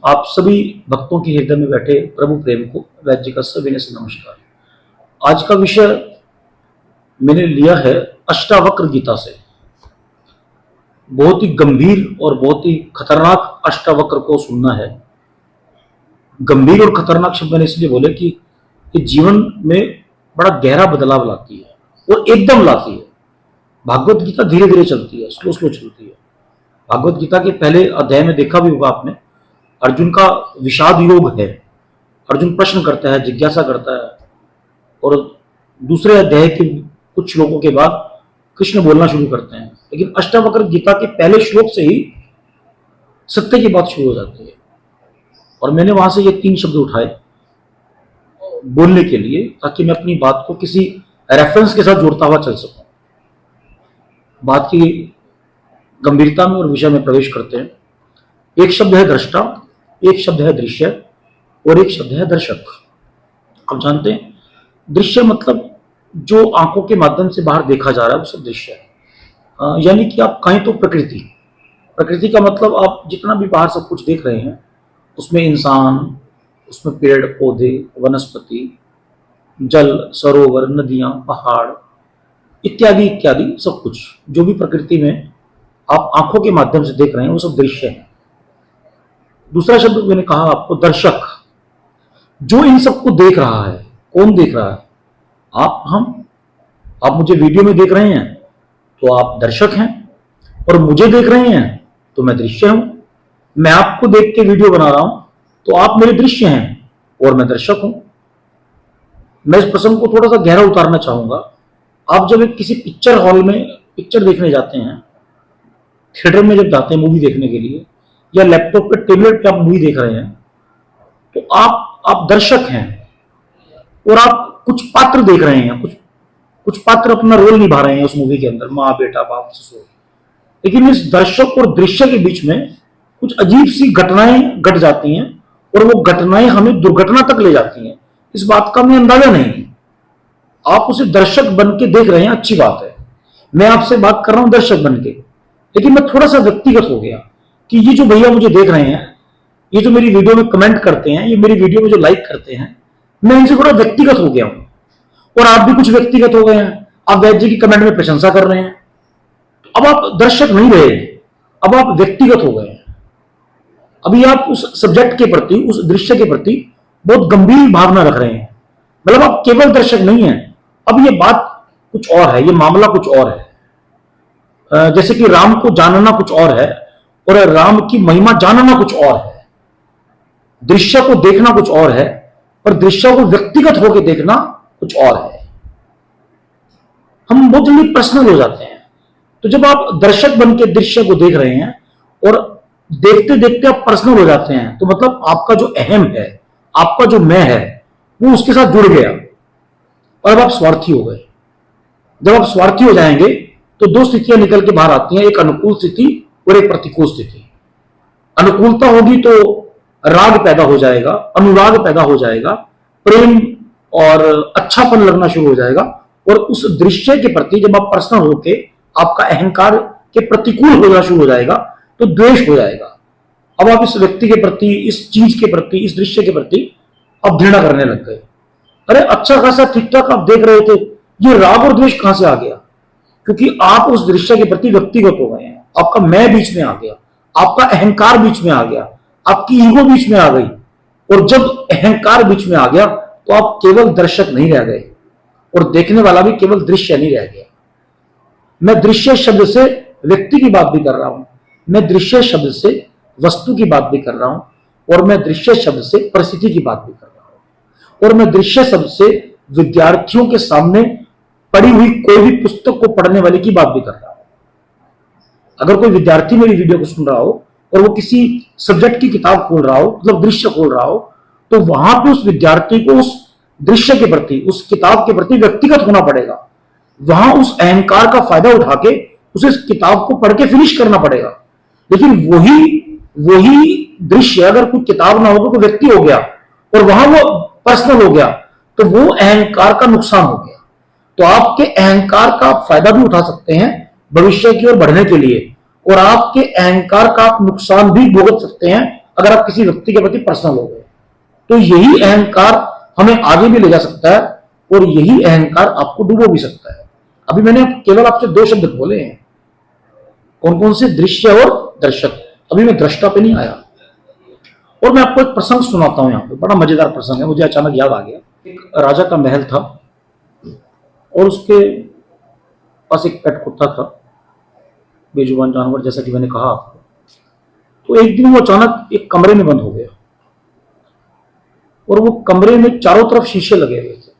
आप सभी भक्तों के हृदय में बैठे प्रभु प्रेम को वैद्य जी का सविनय से नमस्कार। आज का विषय मैंने लिया है अष्टावक्र गीता से। बहुत ही गंभीर और बहुत ही खतरनाक अष्टावक्र को सुनना है। गंभीर और खतरनाक शब्द मैंने इसलिए बोले कि ये जीवन में बड़ा गहरा बदलाव लाती है और एकदम लाती है। भागवत गीता धीरे धीरे चलती है, स्लो स्लो चलती है। भागवत गीता के पहले अध्याय में देखा भी होगा आपने, अर्जुन का विषाद योग है। अर्जुन प्रश्न करता है, जिज्ञासा करता है, और दूसरे अध्याय के कुछ श्लोकों के बाद कृष्ण बोलना शुरू करते हैं। लेकिन अष्टावक्र गीता के पहले श्लोक से ही सत्य की बात शुरू हो जाती है। और मैंने वहां से ये 3 शब्द उठाए बोलने के लिए, ताकि मैं अपनी बात को किसी रेफरेंस के साथ जोड़ता हुआ चल सकूं। बात की गंभीरता में और विषय में प्रवेश करते हैं। एक शब्द है दृष्टा, एक शब्द है दृश्य और एक शब्द है दर्शक। आप जानते हैं दृश्य मतलब जो आंखों के माध्यम से बाहर देखा जा रहा है वो सब दृश्य है। यानी कि आप कहें तो प्रकृति का मतलब आप जितना भी बाहर सब कुछ देख रहे हैं, उसमें इंसान, उसमें पेड़ पौधे, वनस्पति, जल, सरोवर, नदियां, पहाड़ इत्यादि इत्यादि सब कुछ जो भी प्रकृति में आप आंखों के माध्यम से देख रहे हैं वो सब दृश्य है। दूसरा शब्द मैंने कहा आपको दर्शक, जो इन सबको देख रहा है। कौन देख रहा है? आप, हम। आप मुझे वीडियो में देख रहे हैं तो आप दर्शक हैं, और मुझे देख रहे हैं तो मैं दृश्य हूं। मैं आपको देख के वीडियो बना रहा हूं तो आप मेरे दृश्य हैं और मैं दर्शक हूं। मैं इस प्रसंग को थोड़ा सा गहरा उतारना चाहूंगा। आप जब एक किसी पिक्चर हॉल में पिक्चर देखने जाते हैं, थिएटर में जब जाते हैं मूवी देखने के लिए, या लैपटॉप पे टेबलेट पे आप मूवी देख रहे हैं, तो आप दर्शक हैं और आप कुछ पात्र देख रहे हैं। कुछ पात्र अपना रोल निभा रहे हैं उस मूवी के अंदर, माँ, बेटा, बाप, ससुर। लेकिन इस दर्शक और दृश्य के बीच में कुछ अजीब सी घटनाएं घट जाती हैं और वो घटनाएं हमें दुर्घटना तक ले जाती हैं। इस बात का हमें अंदाजा नहीं। आप उसे दर्शक बन के देख रहे हैं, अच्छी बात है। मैं आपसे बात कर रहा हूं दर्शक बन के, लेकिन मैं थोड़ा सा व्यक्तिगत हो गया कि ये जो भैया मुझे देख रहे हैं, ये जो मेरी वीडियो में कमेंट करते हैं, ये मेरी वीडियो में जो लाइक करते हैं, मैं इनसे थोड़ा व्यक्तिगत हो गया हूं। और आप भी कुछ व्यक्तिगत हो गए हैं। आप वैद्य जी की कमेंट में प्रशंसा कर रहे हैं, तो अब आप दर्शक नहीं रहे, अब आप व्यक्तिगत हो गए हैं। अभी आप उस सब्जेक्ट के प्रति, उस दृश्य के प्रति बहुत गंभीर भावना रख रहे हैं। मतलब आप केवल दर्शक नहीं है। अब ये बात कुछ और है, ये मामला कुछ और है। जैसे कि राम को जानना कुछ और है और राम की महिमा जानना कुछ और है। दृश्य को देखना कुछ और है और दृश्य को व्यक्तिगत होकर देखना कुछ और है। हम बहुत जल्दी पर्सनल हो जाते हैं। तो जब आप दर्शक बन के दृश्य को देख रहे हैं और देखते देखते आप पर्सनल हो जाते हैं, तो मतलब आपका जो अहम है, आपका जो मैं है, वो उसके साथ जुड़ गया और अब आप स्वार्थी हो गए। जब आप स्वार्थी हो जाएंगे तो 2 स्थितियां निकल के बाहर आती हैं, एक अनुकूल स्थिति और एक प्रतिकूल स्थिति। अनुकूलता होगी तो राग पैदा हो जाएगा, अनुराग पैदा हो जाएगा, प्रेम और अच्छापन लगना शुरू हो जाएगा, और उस दृश्य के प्रति जब आप पर्सनल होके आपका अहंकार के प्रतिकूल होना शुरू हो जाएगा तो द्वेष हो जाएगा। अब आप इस व्यक्ति के प्रति, इस चीज के प्रति, इस दृश्य के प्रति आप घृणा करने लग गए। अरे अच्छा खासा ठीक ठाक आप देख रहे थे, ये राग और द्वेष कहां से आ गया? क्योंकि आप उस दृश्य के प्रति व्यक्तिगत हो गए हैं। आपका मैं बीच में आ गया, आपका अहंकार बीच में आ गया, आपकी ईगो बीच में आ गई। और जब अहंकार बीच में आ गया तो आप केवल दर्शक नहीं रह गए और देखने वाला भी केवल दृश्य नहीं रह गया। मैं दृश्य शब्द से व्यक्ति की बात भी कर रहा हूं, मैं दृश्य शब्द से वस्तु की बात भी कर रहा हूं, और मैं दृश्य शब्द से परिस्थिति की बात भी कर रहा हूं, और मैं दृश्य शब्द से विद्यार्थियों के सामने पढ़ी हुई कोई भी पुस्तक को पढ़ने वाले की बात भी कर रहा हूं। अगर कोई विद्यार्थी मेरी वीडियो को सुन रहा हो और वो किसी सब्जेक्ट की किताब खोल रहा हो, मतलब दृश्य खोल रहा हो, तो वहां पे उस विद्यार्थी को उस दृश्य के प्रति, उस किताब के प्रति व्यक्तिगत होना पड़ेगा। वहां उस अहंकार का फायदा उठा के उसे इस किताब को पढ़ के फिनिश करना पड़ेगा। लेकिन वही दृश्य अगर कोई किताब ना हो तो कोई व्यक्ति हो गया और वहां वो पर्सनल हो गया, तो वो अहंकार का नुकसान हो गया। तो आपके अहंकार का फायदा भी उठा सकते हैं भविष्य की ओर बढ़ने के लिए, और आपके अहंकार का आप नुकसान भी भुगत सकते हैं अगर आप किसी व्यक्ति के प्रति पर्सनल हो गए, तो यही अहंकार हमें आगे भी ले जा सकता है और यही अहंकार आपको डुबो भी सकता है। अभी मैंने केवल आपसे 2 शब्द बोले हैं, कौन कौन से? दृश्य और दर्शक। अभी मैं दृष्टा पे नहीं आया। और मैं आपको एक प्रसंग सुनाता हूं, यहाँ पे बड़ा मजेदार प्रसंग है, मुझे अचानक याद आ गया। एक राजा का महल था और उसके पास एक पेट कुत्ता था, बेजुबान जानवर, जैसा कि मैंने कहा आपको। तो एक दिन वो अचानक एक कमरे में बंद हो गया और वो कमरे में चारों तरफ शीशे लगे हुए थे।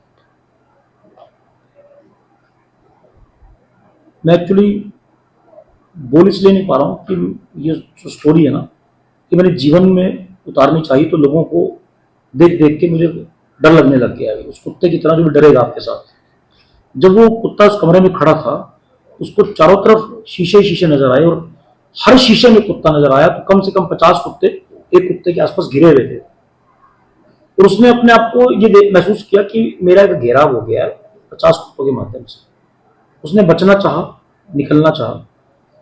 मैं एक्चुअली बोल इसलिए नहीं पा रहा हूं कि ये जो स्टोरी है ना, कि मैंने जीवन में उतारनी चाहिए, तो लोगों को देख देख के मुझे डर लगने लग गया है, उस कुत्ते की तरह जो भी डरेगा आपके साथ। जब वो कुत्ता उस कमरे में खड़ा था, उसको चारों तरफ शीशे ही शीशे नजर आए और हर शीशे में कुत्ता नजर आया। तो कम से कम 50 कुत्ते एक कुत्ते के आसपास घिरे हुए थे और उसने अपने आप को ये महसूस किया कि मेरा एक घेराव हो गया है 50 कुत्तों के माध्यम से। उसने बचना चाहा, निकलना चाहा,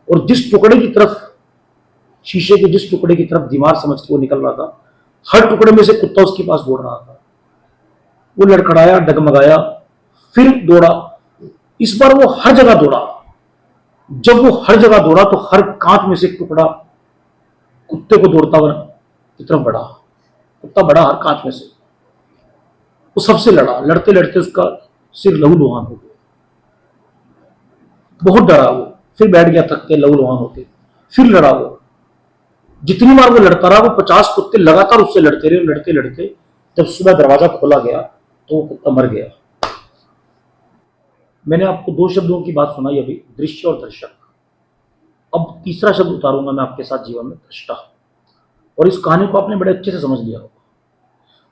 और जिस टुकड़े की तरफ, शीशे के जिस टुकड़े की तरफ दीवार समझ के वो निकल रहा था, हर टुकड़े में से कुत्ता उसके पास दौड़ रहा था। वो लड़खड़ाया, डगमगाया, फिर दौड़ा। इस बार वो हर जगह दौड़ा। जब वो हर जगह दौड़ा तो हर कांच में से एक टुकड़ा कुत्ते को दौड़ता हुआ की तरफ बढ़ा। कुत्ता बढ़ा हर कांच में से, वो सबसे लड़ा। लड़ते लड़ते उसका सिर लहूलुहान हो गया, बहुत डरा वो, फिर बैठ गया थक के लहूलुहान होके। फिर लड़ा वो, जितनी बार वो लड़ता रहा, वो 50 कुत्ते लगातार उससे लड़ते रहे। लड़ते लड़ते जब सुबह दरवाजा खोला गया तो वो कुत्ता मर गया। मैंने आपको 2 शब्दों की बात सुनाई अभी, दृश्य और दर्शक। अब तीसरा शब्द उतारूंगा मैं आपके साथ जीवन में, दृष्टा। और इस कहानी को आपने बड़े अच्छे से समझ लिया होगा,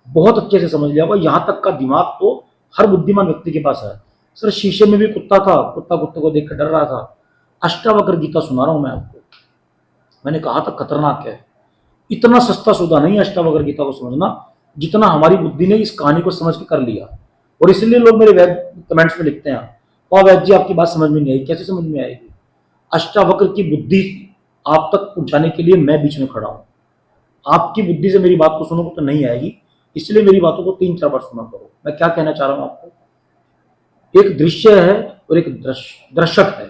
बहुत अच्छे से समझ लिया होगा। यहां तक का दिमाग तो हर बुद्धिमान व्यक्ति के पास है। सर, शीशे में भी कुत्ता था, कुत्ता कुत्ते को देख कर डर रहा था। अष्टावक्र गीता सुना रहा हूं मैं आपको। मैंने कहा था खतरनाक है। इतना सस्ता सौदा नहीं है अष्टावक्र गीता को समझना, जितना हमारी बुद्धि ने इस कहानी को समझ के कर लिया। और इसलिए लोग मेरे कमेंट्स में लिखते हैं, वाह वैद्य जी आपकी बात समझ में नहीं आई। कैसे समझ में आएगी? अष्टावक्र की बुद्धि आप तक पहुंचाने के लिए मैं बीच में खड़ा हूं। आपकी बुद्धि से मेरी बात को सुनोगे तो नहीं आएगी, इसलिए मेरी बातों को 3-4 बार सुना करो। मैं क्या कहना चाह रहा हूं आपको, एक दृश्य है और एक दर्शक है।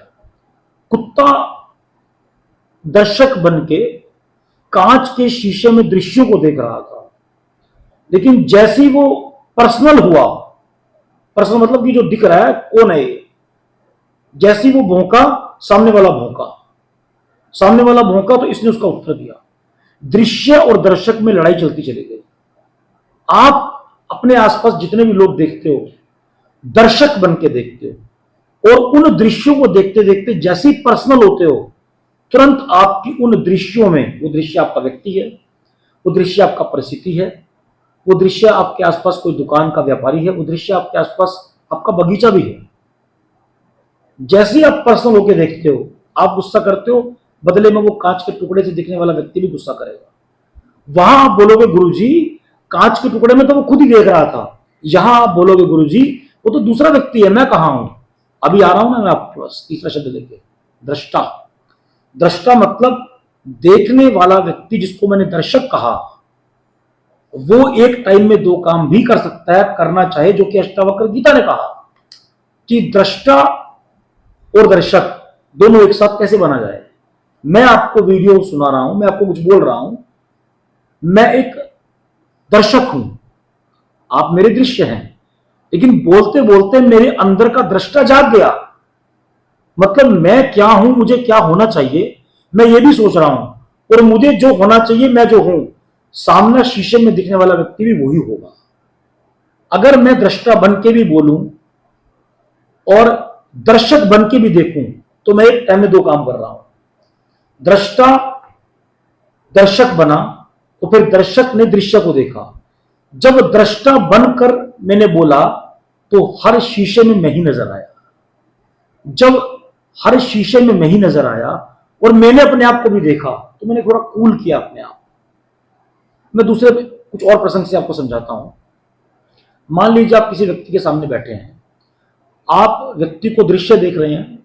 कुत्ता दर्शक बन के कांच के शीशे में दृश्यों को देख रहा था, लेकिन जैसे ही वो पर्सनल हुआ, पर्सनल मतलब कि जो दिख रहा है कौन है ये, जैसे ही वो भौंका, सामने वाला भौंका, सामने वाला भौंका तो इसने उसका उत्तर दिया। दृश्य और दर्शक में लड़ाई चलती चली गई। आप अपने आसपास जितने भी लोग देखते हो, दर्शक बन के देखते हो, और उन दृश्यों को देखते देखते जैसे ही पर्सनल होते हो, तुरंत आपकी उन दृश्यों में, वो दृश्य आपका व्यक्ति है, वो दृश्य आपका परिस्थिति है, वो दृश्य आपके आसपास कोई दुकान का व्यापारी है, वो दृश्य आपके आसपास आपका बगीचा भी है। जैसे ही आप पर्सनल होकर देखते हो, आप गुस्सा करते हो, बदले में वो कांच के टुकड़े से दिखने वाला व्यक्ति भी गुस्सा करेगा। वहां आप बोलोगे गुरुजी कांच के टुकड़े में तो वो खुद ही देख रहा था, यहां आप बोलोगे गुरुजी वो तो दूसरा व्यक्ति है, मैं कहां हूं। अभी आ रहा हूं ना मैं आपके पास तीसरा शब्द लेके, दृष्टा। दृष्टा मतलब देखने वाला व्यक्ति, जिसको मैंने दर्शक कहा, वो एक टाइम में 2 काम भी कर सकता है, करना चाहे, जो कि अष्टावक्र गीता ने कहा कि दृष्टा और दर्शक दोनों एक साथ कैसे बना जाए। मैं आपको वीडियो सुना रहा हूं, मैं आपको कुछ बोल रहा हूं, मैं एक दर्शक हूं, आप मेरे दृश्य हैं, लेकिन बोलते बोलते मेरे अंदर का दृष्टा जाग गया। मतलब मैं क्या हूं, मुझे क्या होना चाहिए, मैं ये भी सोच रहा हूं, और मुझे जो होना चाहिए, मैं जो हूं, सामने शीशे में दिखने वाला व्यक्ति भी वही होगा। अगर मैं दृष्टा बन के भी बोलूं और दर्शक बन के भी देखूं, तो मैं एक टाइम में 2 काम कर रहा हूं। दृष्टा दर्शक बना तो फिर दर्शक ने दृश्य को देखा। जब दृष्टा बनकर मैंने बोला तो हर शीशे में मैं ही नजर आया। जब हर शीशे में मैं ही नजर आया और मैंने अपने आप को भी देखा, तो मैंने थोड़ा कूल किया अपने आप। मैं दूसरे कुछ और प्रसंग से आपको समझाता हूं। मान लीजिए आप किसी व्यक्ति के सामने बैठे हैं, आप व्यक्ति को दृश्य देख रहे हैं,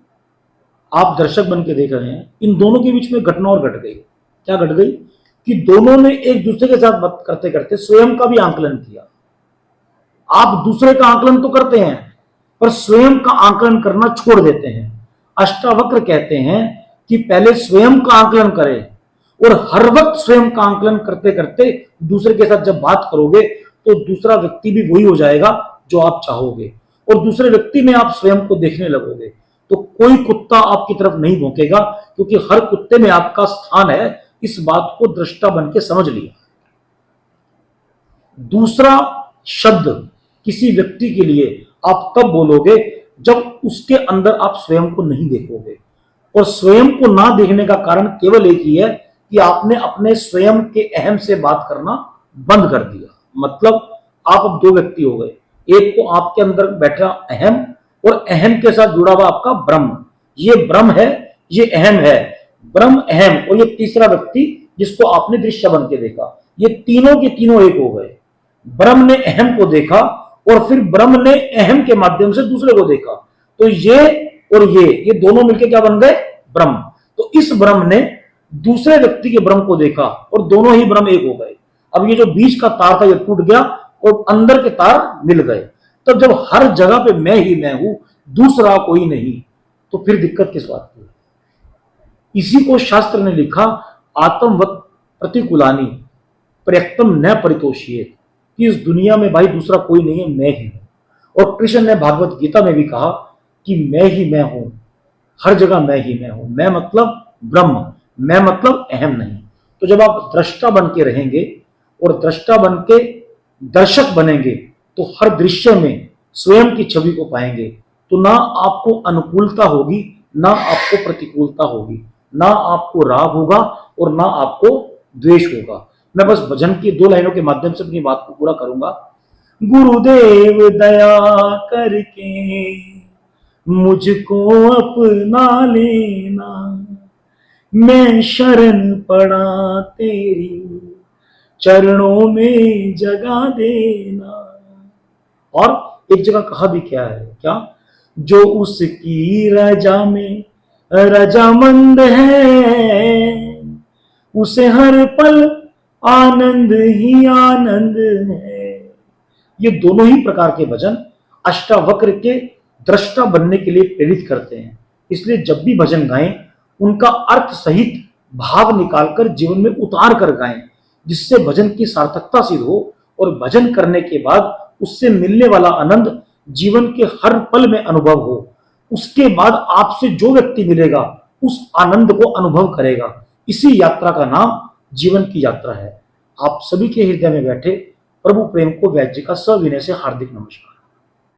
आप दर्शक बन के देख रहे हैं, इन दोनों के बीच में घटना और घट गई। क्या घट गई? कि दोनों ने एक दूसरे के साथ बात करते करते स्वयं का भी आंकलन किया। आप दूसरे का आंकलन तो करते हैं पर स्वयं का आंकलन करना छोड़ देते हैं। अष्टावक्र कहते हैं कि पहले स्वयं का आंकलन करें और हर वक्त स्वयं का आंकलन करते करते दूसरे के साथ जब बात करोगे तो दूसरा व्यक्ति भी वही हो जाएगा जो आप चाहोगे और दूसरे व्यक्ति में आप स्वयं को देखने लगोगे। तो कोई कुत्ता आपकी तरफ नहीं भौंकेगा क्योंकि हर कुत्ते में आपका स्थान है। इस बात को दृष्टा बन के समझ लिया। दूसरा शब्द किसी व्यक्ति के लिए आप तब बोलोगे जब उसके अंदर आप स्वयं को नहीं देखोगे और स्वयं को ना देखने का कारण केवल एक ही है कि आपने अपने स्वयं के अहम से बात करना बंद कर दिया। मतलब आप अब दो व्यक्ति हो गए, एक को आपके अंदर बैठा अहम और अहम के साथ जुड़ा हुआ आपका ब्रह्म। ये ब्रह्म है, ये अहम है, ब्रह्म अहम और ये तीसरा व्यक्ति जिसको आपने दृश्य बन के देखा। ये तीनों के तीनों एक हो गए। ब्रह्म ने अहम को देखा और फिर ब्रह्म ने अहम के माध्यम से दूसरे को देखा। तो ये और ये दोनों मिलकर क्या बन गए? ब्रह्म। तो इस ब्रह्म ने दूसरे व्यक्ति के ब्रह्म को देखा और दोनों ही ब्रह्म एक हो गए। अब ये जो बीच का तार था ये टूट गया और अंदर के तार मिल गए। तब जब हर जगह पे मैं ही मैं हूं, दूसरा कोई नहीं, तो फिर दिक्कत किस बात की? इसी को शास्त्र ने लिखा, आत्मवत प्रतिकूलानी प्रयक्तम न परितोषिए, कि इस दुनिया में भाई दूसरा कोई नहीं है, मैं ही हूं। और कृष्ण ने भागवत गीता में भी कहा कि मैं ही मैं हूं, हर जगह मैं ही मैं हूं। मैं मतलब ब्रह्म, मैं मतलब अहम नहीं। तो जब आप दृष्टा बन के रहेंगे और दृष्टा बन के दर्शक बनेंगे तो हर दृश्य में स्वयं की छवि को पाएंगे। तो ना आपको अनुकूलता होगी, ना आपको प्रतिकूलता होगी, ना आपको राग होगा और ना आपको द्वेष होगा। मैं बस भजन की 2 लाइनों के माध्यम से अपनी बात को पूरा करूंगा। गुरुदेव दया करके मुझको अपना लेना, मैं शरण पड़ा तेरी चरणों में जगा देना। और एक जगह कहा भी क्या है, क्या? जो उसकी रजा में रजामंद है, उसे हर पल आनंद ही आनंद है। ये दोनों ही प्रकार के भजन अष्टावक्र के दृष्टा बनने के लिए प्रेरित करते हैं। इसलिए जब भी भजन गाएं उनका अर्थ सहित भाव निकालकर जीवन में उतार कर गाएं, जिससे भजन की सार्थकता सिद्ध हो और भजन करने के बाद उससे मिलने वाला आनंद जीवन के हर पल में अनुभव हो। उसके बाद आपसे जो व्यक्ति मिलेगा उस आनंद को अनुभव करेगा। इसी यात्रा का नाम जीवन की यात्रा है। आप सभी के हृदय में बैठे प्रभु प्रेम को व्यास जी का सविनय से हार्दिक नमस्कार।